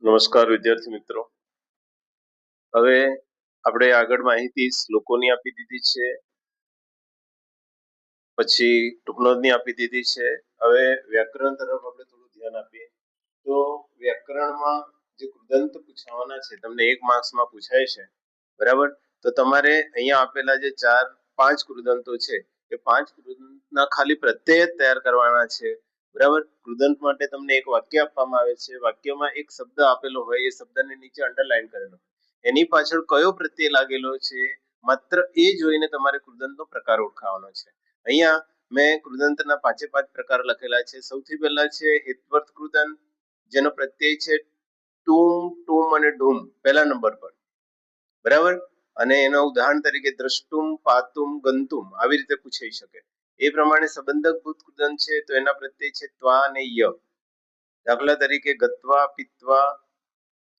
નમસ્કાર વિદ્યાર્થી મિત્રો, હવે આપણે આગળ માહિતી શ્લોકોની આપી દીધી છે, પછી ટૂંકનોંધની આપી દીધી છે. હવે વ્યાકરણ તરફ આપણે થોડું ધ્યાન આપીએ તો વ્યાકરણમાં જે કૃદંત પૂછવાના છે તમને 1 માર્ક્સમાં પૂછાય છે, બરાબર. તો તમારે અહીંયા આપેલા જે 4-5 કૃદંતો છે એ 5 કૃદંતના ખાલી પ્રત્યય તૈયાર કરવાના છે, બરાબર. કૃદંત માટે તમને એક વાક્ય આપવામાં આવે છે, વાક્યમાં એક શબ્દ આપેલો હોય, એ શબ્દને નીચે અંડરલાઈન કરેલો, એની પાછળ કયો પ્રત્યય લાગેલો છે માત્ર એ જોઈને તમારે કૃદંતનો પ્રકાર ઓળખાવાનો છે. અહીંયા મેં કૃદંતના 5 પ્રકાર લખેલા છે. સૌથી પહેલા છે હેત્વર્થ કૃદંત, જેનો પ્રત્યય છે ટુમ, ટુમ અને ઢૂમ, પહેલા નંબર પર, બરાબર. અને એનો ઉદાહરણ તરીકે દ્રષ્ટુમ, પાતુમ, ગંતુમ આવી રીતે પૂછાઈ શકે. એ પ્રમાણે સંબંધક ભૂત કૃદંત છે તો એના પ્રત્યય છે ત્વા અને ય. દાખલા તરીકે ગત્વા, પિત્વા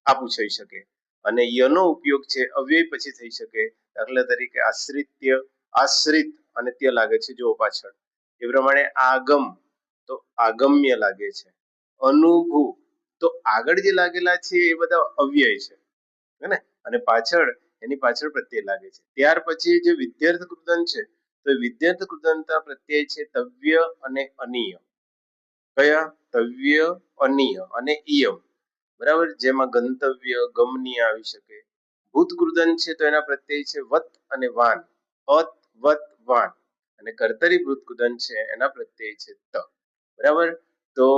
આ પૂછાઈ શકે. અને યનો ઉપયોગ છે અવ્યય પછી થઈ શકે. દાખલા તરીકે આશ્રિત્ય, આશ્રિત અને ત્ય લાગે છે જો પાછળ. એ પ્રમાણે આગમ તો આગમ્ય લાગે છે. અનુભુ તો આગળ જે લાગેલા છે એ બધા અવ્યય છે, હે ને, અને પાછળ એની પાછળ પ્રત્યય લાગે છે. ત્યાર પછી જે વિદ્યાર્થ કૃદંત છે તો વિદ્યાર્થ કૃદંતના પ્રત્યય છે તવ્ય અને અનિય. કયા? તવ્ય, અનિય અને ઇયમ, બરાબર. જેમાં ગંતવ્ય, ગમનીય આવી શકે. ભૂત કૃદંત છે તો એના પ્રત્યય છે વત અને વાન, અત, વત, વાન. અને કર્તરી ભૂત કૃદંત છે એના પ્રત્યય છે ત, બરાબર. તો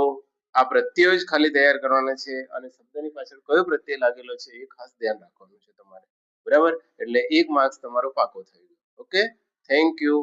આ પ્રત્યયો જ ખાલી તૈયાર કરવાના છે અને શબ્દની પાછળ કયો પ્રત્યય લાગેલો છે એ ખાસ ધ્યાન રાખવાનું છે તમારે, બરાબર. એટલે 1 માર્ક્સ તમારો પાકો થઈ ગયો. Okay, thank you.